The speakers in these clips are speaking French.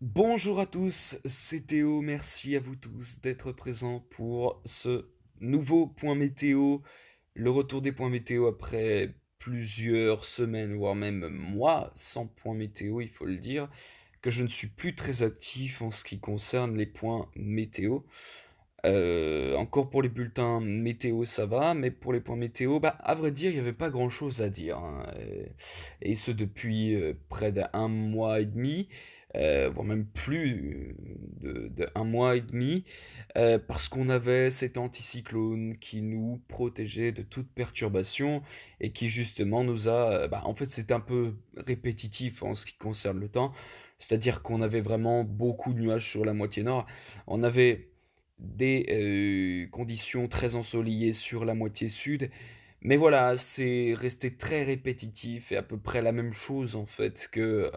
Bonjour à tous, c'est Théo, merci à vous tous d'être présents pour ce nouveau point météo, le retour des points météo après plusieurs semaines, voire même mois sans point météo, il faut le dire, que je ne suis plus très actif en ce qui concerne les points météo. Encore pour les bulletins météo, ça va, mais pour les points météo, bah, à vrai dire, il n'y avait pas grand-chose à dire, hein, et ce depuis près d'un mois et demi, voire même plus de un mois et demi, parce qu'on avait cet anticyclone qui nous protégeait de toute perturbation et qui justement nous a, bah, en fait, c'est un peu répétitif en ce qui concerne le temps, c'est-à-dire qu'on avait vraiment beaucoup de nuages sur la moitié nord. On avait des conditions très ensoleillées sur la moitié sud. Mais voilà, c'est resté très répétitif et à peu près la même chose en fait que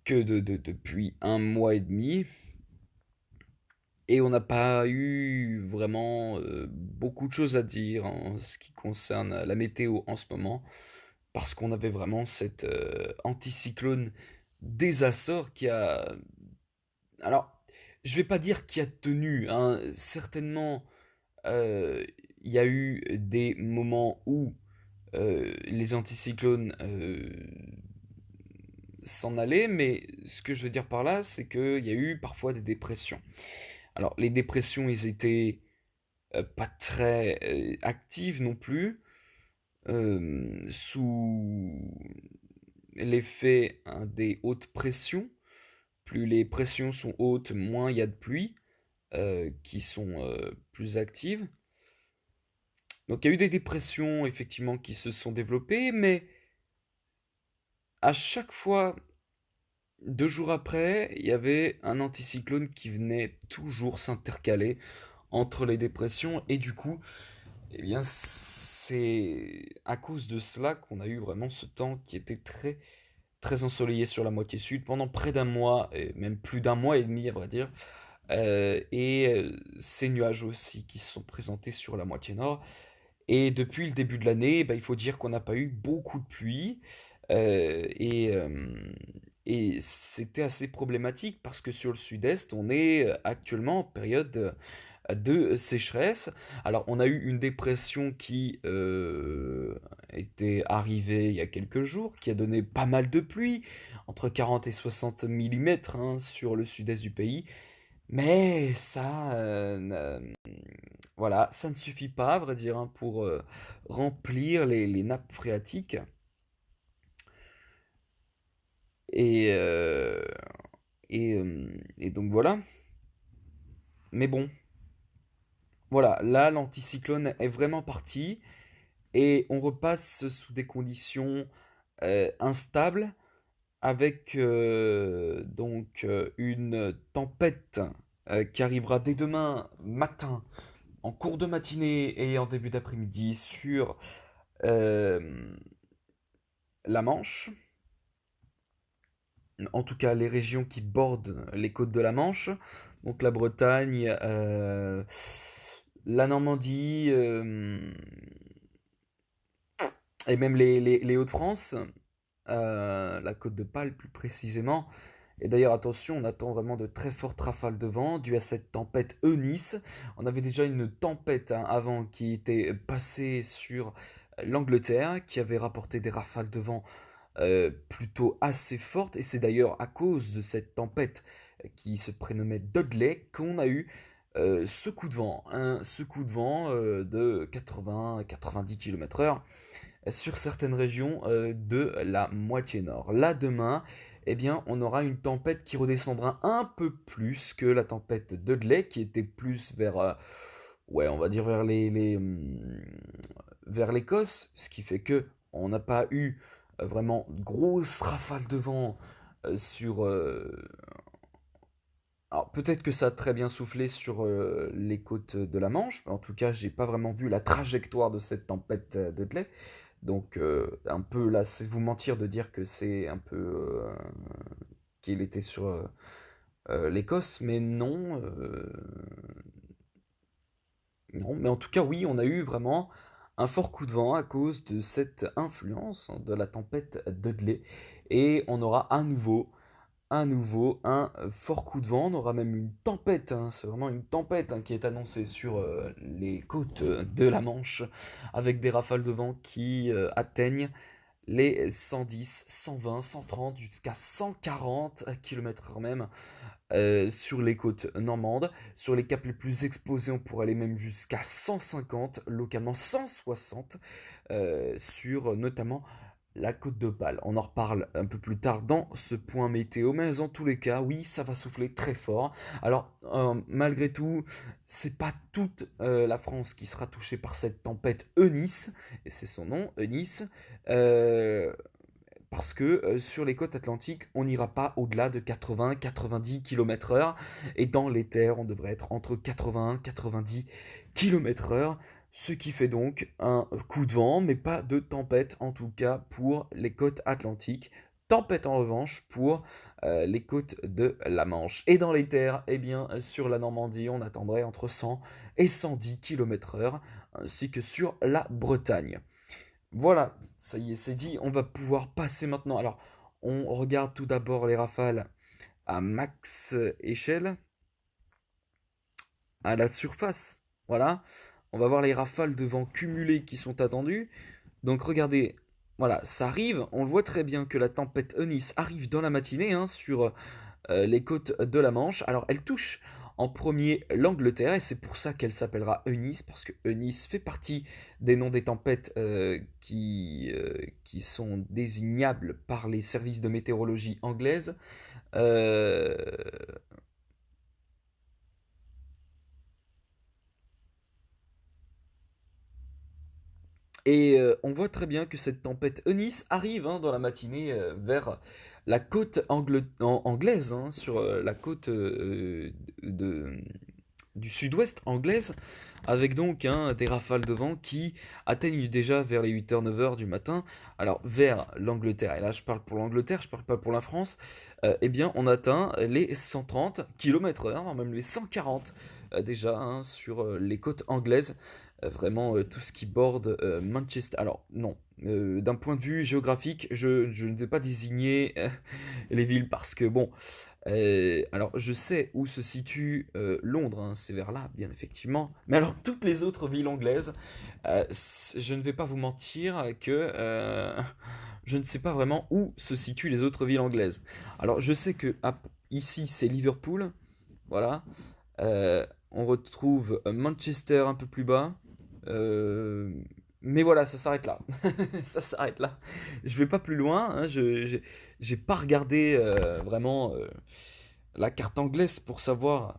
depuis un mois et demi. Et on n'a pas eu vraiment beaucoup de choses à dire en ce qui concerne la météo en ce moment, parce qu'on avait vraiment cet anticyclone des Açores qui a... Alors, je vais pas dire qui a tenu, hein. Certainement, euh, il y a eu des moments où les anticyclones s'en allaient, mais ce que je veux dire par là, c'est qu'il y a eu parfois des dépressions. Alors, les dépressions, ils étaient pas très actives non plus, sous l'effet hein, des hautes pressions. Plus les pressions sont hautes, moins il y a de pluie qui sont plus actives. Donc il y a eu des dépressions effectivement qui se sont développées, mais à chaque fois, 2 jours après, il y avait un anticyclone qui venait toujours s'intercaler entre les dépressions et du coup, eh bien c'est à cause de cela qu'on a eu vraiment ce temps qui était très très ensoleillé sur la moitié sud pendant près d'un mois, et même plus d'un mois et demi à vrai dire. Ces nuages aussi qui se sont présentés sur la moitié nord. Et depuis le début de l'année, bah, il faut dire qu'on n'a pas eu beaucoup de pluie. euh, et euh, et c'était assez problématique parce que sur le sud-est, on est actuellement en période de sécheresse. Alors, on a eu une dépression qui était arrivée il y a quelques jours, qui a donné pas mal de pluie, entre 40 et 60 millimètres hein, sur le sud-est du pays. Mais ça, voilà, ça ne suffit pas, à vrai dire, hein, pour remplir les nappes phréatiques. Et, euh, et donc voilà. Mais bon, voilà, là, l'anticyclone est vraiment parti. Et on repasse sous des conditions instables avec une tempête qui arrivera dès demain matin, en cours de matinée et en début d'après-midi sur euh, la Manche, en tout cas les régions qui bordent les côtes de la Manche, donc la Bretagne, la Normandie et même les Hauts-de-France, la côte de Pâle plus précisément. Et d'ailleurs, attention, on attend vraiment de très fortes rafales de vent dues à cette tempête Eunice. On avait déjà une tempête hein, avant qui était passée sur l'Angleterre, qui avait rapporté des rafales de vent plutôt assez fortes. Et c'est d'ailleurs à cause de cette tempête qui se prénommait Dudley qu'on a eu ce coup de vent. Ce coup de vent de 80-90 km/h sur certaines régions de la moitié nord. Là, demain, eh bien, on aura une tempête qui redescendra un peu plus que la tempête Dudley, qui était plus vers, ouais, on va dire vers vers l'Écosse, ce qui fait que on n'a pas eu vraiment de grosses rafales de vent sur. Alors peut-être que ça a très bien soufflé sur les côtes de la Manche, mais en tout cas, j'ai pas vraiment vu la trajectoire de cette tempête Dudley. Donc, un peu là, c'est vous mentir de dire que c'est un peu qu'il était sur l'Écosse, mais non, non. Mais en tout cas, oui, on a eu vraiment un fort coup de vent à cause de cette influence de la tempête Dudley. Et on aura à nouveau un fort coup de vent. On aura même une tempête, hein, c'est vraiment une tempête hein, qui est annoncée sur les côtes de la Manche, avec des rafales de vent qui atteignent les 110, 120, 130 jusqu'à 140 km/h même sur les côtes normandes. Sur les caps les plus exposés, on pourrait aller même jusqu'à 150, localement 160, sur notamment la côte d'Opale. On en reparle un peu plus tard dans ce point météo, mais dans tous les cas, oui, ça va souffler très fort. Alors, malgré tout, c'est pas toute la France qui sera touchée par cette tempête Eunice, et c'est son nom, Eunice. Euh, Parce que sur les côtes atlantiques, on n'ira pas au-delà de 80-90 km/h. Et dans les terres, on devrait être entre 80-90 km/h. Ce qui fait donc un coup de vent, mais pas de tempête en tout cas pour les côtes atlantiques. Tempête en revanche pour les côtes de la Manche. Et dans les terres, eh bien, sur la Normandie, on attendrait entre 100 et 110 km/h, ainsi que sur la Bretagne. Voilà, ça y est, c'est dit, on va pouvoir passer maintenant. Alors, on regarde tout d'abord les rafales à max échelle, à la surface. Voilà, on va voir les rafales de vent cumulées qui sont attendues. Donc, regardez, voilà, ça arrive. On le voit très bien que la tempête Eunice arrive dans la matinée hein, sur les côtes de la Manche. Alors, elle touche en premier l'Angleterre, et c'est pour ça qu'elle s'appellera Eunice, parce que Eunice fait partie des noms des tempêtes qui sont désignables par les services de météorologie anglaises. Euh, et on voit très bien que cette tempête Eunice arrive hein, dans la matinée vers la côte anglaise, hein, sur la côte de, du sud-ouest anglaise, avec donc hein, des rafales de vent qui atteignent déjà vers les 8h-9h du matin, alors vers l'Angleterre, et là je parle pour l'Angleterre, je parle pas pour la France, eh bien on atteint les 130 km/h, voire même les 140 déjà hein, sur les côtes anglaises, vraiment tout ce qui borde Manchester. Alors non, d'un point de vue géographique, je ne vais pas désigner les villes parce que bon, alors, je sais où se situe Londres, hein, c'est vers là, bien effectivement. Mais alors, toutes les autres villes anglaises, je ne vais pas vous mentir que je ne sais pas vraiment où se situent les autres villes anglaises. Alors, je sais que ici, c'est Liverpool, voilà. On retrouve Manchester un peu plus bas. Euh, mais voilà, ça s'arrête là. Ça s'arrête là. Je vais pas plus loin. Hein, j'ai pas regardé vraiment la carte anglaise pour savoir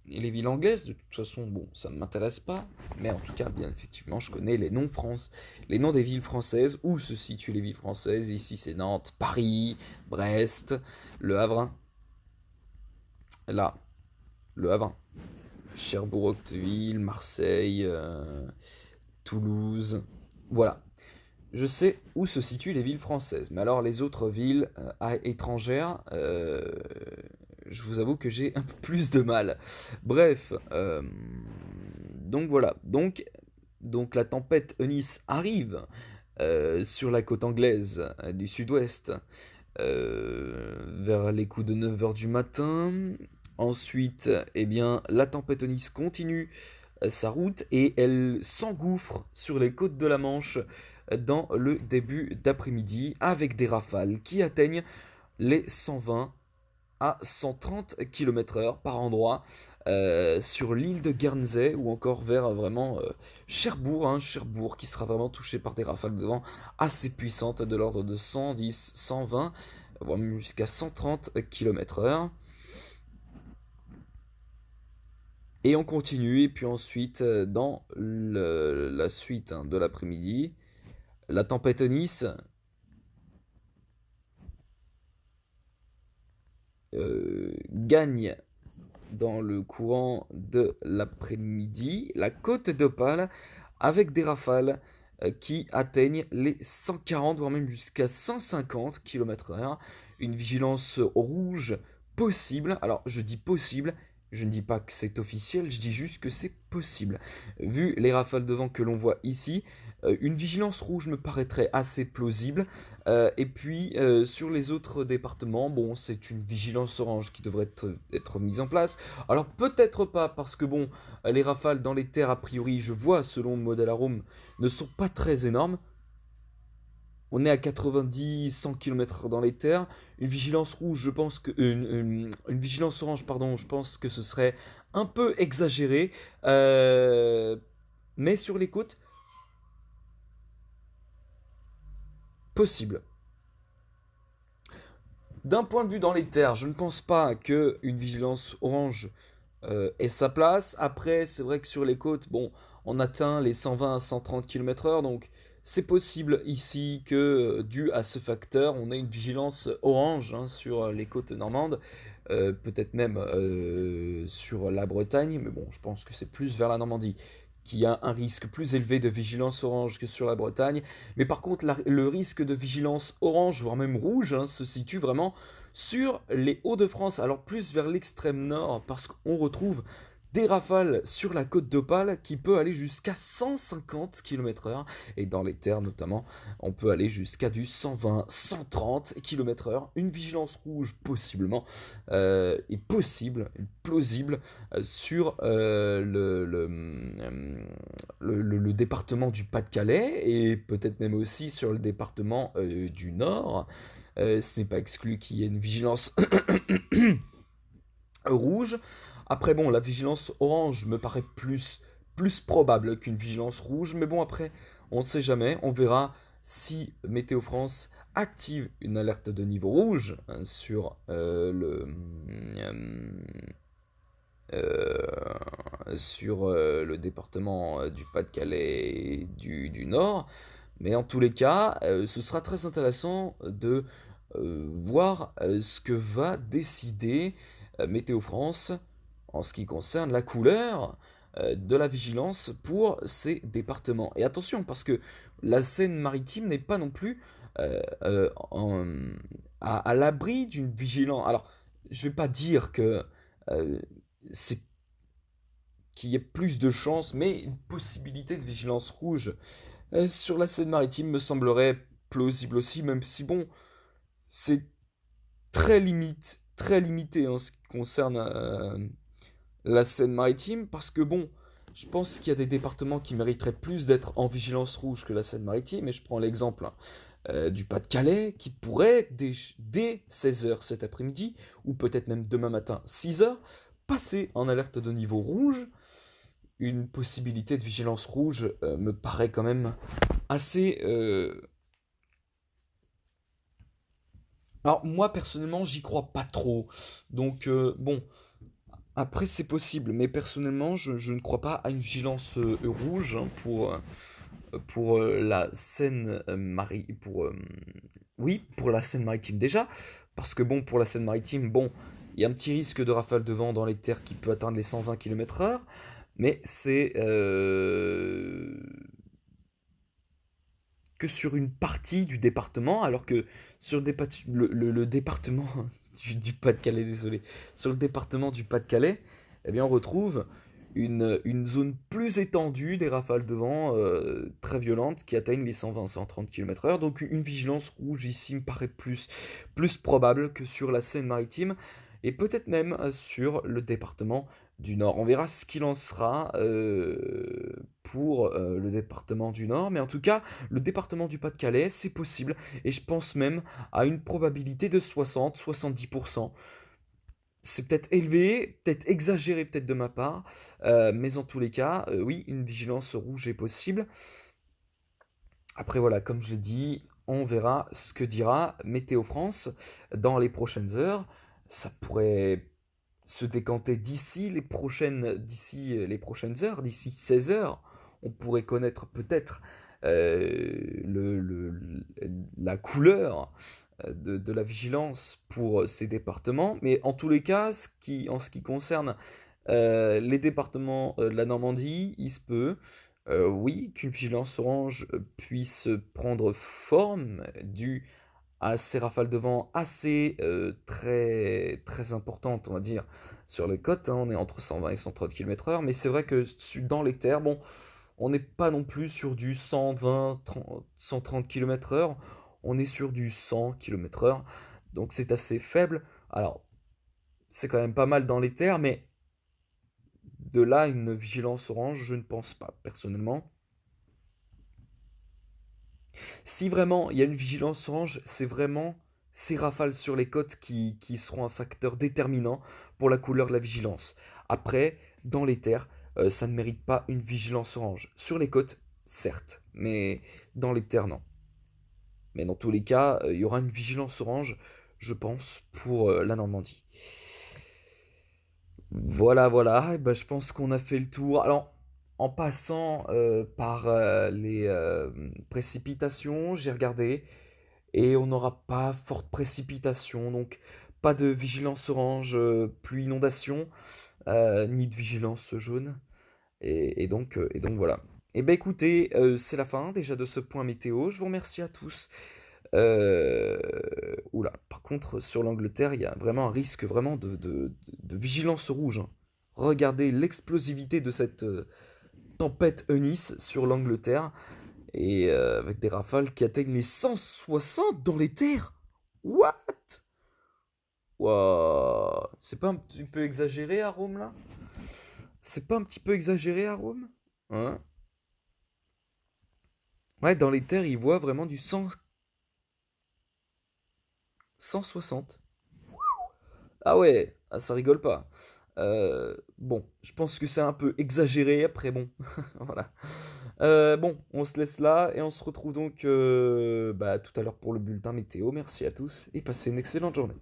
les villes anglaises. De toute façon, bon, ça ne m'intéresse pas. Mais en tout cas, bien effectivement, je connais les noms des villes françaises. Où se situent les villes françaises? Ici, c'est Nantes, Paris, Brest, Le Havre. Là, Le Havre. Cherbourg, Octeville, Marseille, Toulouse. Voilà. Je sais où se situent les villes françaises, mais alors les autres villes étrangères, je vous avoue que j'ai un peu plus de mal. Bref, donc voilà. Donc la tempête Eunice arrive sur la côte anglaise du sud-ouest vers les coups de 9h du matin. Ensuite, eh bien, la tempête Eunice continue sa route et elle s'engouffre sur les côtes de la Manche dans le début d'après-midi avec des rafales qui atteignent les 120 à 130 km/h par endroit sur l'île de Guernsey ou encore vers vraiment Cherbourg, hein, Cherbourg qui sera vraiment touché par des rafales de vent assez puissantes de l'ordre de 110, 120, voire même jusqu'à 130 km/h. Et on continue, et puis ensuite, dans la suite hein, de l'après-midi, la tempête Nice gagne dans le courant de l'après-midi la côte d'Opale avec des rafales qui atteignent les 140 voire même jusqu'à 150 km/h. Une vigilance rouge possible. Alors je dis possible Je ne dis pas que c'est officiel, je dis juste que c'est possible. Vu les rafales de vent que l'on voit ici, une vigilance rouge me paraîtrait assez plausible. Et puis sur les autres départements, bon, c'est une vigilance orange qui devrait être mise en place. Alors peut-être pas parce que bon, les rafales dans les terres, a priori, je vois selon le modèle Arome, ne sont pas très énormes. On est à 90-100 km/h dans les terres. Une vigilance rouge, je pense que. Une vigilance orange, pardon, je pense que ce serait un peu exagéré. Euh, mais sur les côtes, possible. D'un point de vue dans les terres, je ne pense pas qu'une vigilance orange ait sa place. Après, c'est vrai que sur les côtes, bon, on atteint les 120 à 130 km/h, donc c'est possible ici que, dû à ce facteur, on ait une vigilance orange hein, sur les côtes normandes, peut-être même sur la Bretagne, mais bon, je pense que c'est plus vers la Normandie qui a un risque plus élevé de vigilance orange que sur la Bretagne. Mais par contre, le risque de vigilance orange, voire même rouge, hein, se situe vraiment sur les Hauts-de-France, alors plus vers l'extrême nord, parce qu'on retrouve des rafales sur la côte d'Opale qui peut aller jusqu'à 150 km/h, et dans les terres notamment, on peut aller jusqu'à du 120, 130 km/h. Une vigilance rouge possiblement est possible, plausible sur le département du Pas-de-Calais et peut-être même aussi sur le département du Nord. Ce n'est pas exclu qu'il y ait une vigilance rouge. Après, bon, la vigilance orange me paraît plus probable qu'une vigilance rouge. Mais bon, après, on ne sait jamais. On verra si Météo France active une alerte de niveau rouge hein, sur le département du Pas-de-Calais et du Nord. Mais en tous les cas, ce sera très intéressant de voir ce que va décider Météo France en ce qui concerne la couleur de la vigilance pour ces départements. Et attention, parce que la Seine-Maritime n'est pas non plus à l'abri d'une vigilance. Alors, je ne vais pas dire que euh, c'est qu'il y ait plus de chances, mais une possibilité de vigilance rouge sur la Seine-Maritime me semblerait plausible aussi, même si bon, c'est très limité en ce qui concerne la Seine-Maritime, parce que bon, je pense qu'il y a des départements qui mériteraient plus d'être en vigilance rouge que la Seine-Maritime, et je prends l'exemple du Pas-de-Calais, qui pourrait, dès 16 h cet après-midi, ou peut-être même demain matin 6 h, passer en alerte de niveau rouge. Une possibilité de vigilance rouge me paraît quand même assez... Alors moi personnellement j'y crois pas trop. Donc bon, après c'est possible, mais personnellement je ne crois pas à une vigilance rouge hein, pour la Seine oui, pour la Seine maritime déjà, parce que bon pour la Seine maritime, bon, il y a un petit risque de rafale de vent dans les terres qui peut atteindre les 120 km/h, mais c'est que sur une partie du département, alors que sur le département du Pas-de-Calais, désolé, sur le département du Pas-de-Calais, eh bien on retrouve une zone plus étendue des rafales de vent très violentes qui atteignent les 120-130 km/h. Donc une vigilance rouge ici me paraît plus probable que sur la Seine-Maritime et peut-être même sur le département du Nord. On verra ce qu'il en sera pour le département du Nord, mais en tout cas, le département du Pas-de-Calais, c'est possible, et je pense même à une probabilité de 60-70%. C'est peut-être élevé, peut-être exagéré peut-être de ma part, mais en tous les cas, oui, une vigilance rouge est possible. Après voilà, comme je l'ai dit, on verra ce que dira Météo France dans les prochaines heures. Ça pourrait se décanter d'ici les prochaines heures, d'ici 16 heures. On pourrait connaître peut-être la couleur de la vigilance pour ces départements. Mais en tous les cas, en ce qui concerne les départements de la Normandie, il se peut, oui, qu'une vigilance orange puisse prendre forme due à ces rafales de vent assez très, très importantes, on va dire, sur les côtes, hein. On est entre 120 et 130 km/h, mais c'est vrai que dans les terres, bon, on n'est pas non plus sur du 120, 30, 130 km/h, on est sur du 100 km/h, donc c'est assez faible. Alors, c'est quand même pas mal dans les terres, mais de là une vigilance orange, je ne pense pas, personnellement. Si vraiment il y a une vigilance orange, c'est vraiment ces rafales sur les côtes qui seront un facteur déterminant pour la couleur de la vigilance. Après, dans les terres, ça ne mérite pas une vigilance orange. Sur les côtes, certes, mais dans les terres, non. Mais dans tous les cas, il y aura une vigilance orange, je pense, pour la Normandie. Voilà, voilà, et ben, je pense qu'on a fait le tour. Alors, en passant par les précipitations, j'ai regardé, et on n'aura pas forte précipitation, donc pas de vigilance orange, pluie inondation, ni de vigilance jaune. Et donc voilà. Et ben écoutez, c'est la fin déjà de ce point météo. Je vous remercie à tous. Oula, par contre, sur l'Angleterre, il y a vraiment un risque vraiment de vigilance rouge, hein. Regardez l'explosivité de cette tempête Eunice sur l'Angleterre, et avec des rafales qui atteignent les 160 dans les terres. What? Wow. C'est pas un petit peu exagéré à Rome là? C'est pas un petit peu exagéré à Rome? Hein? Ouais, dans les terres, ils voient vraiment du 100, 160. Ah ouais, ah, ça rigole pas. Bon, je pense que c'est un peu exagéré, après bon, voilà. Bon, on se laisse là et on se retrouve donc tout à l'heure pour le bulletin météo. Merci à tous et passez une excellente journée.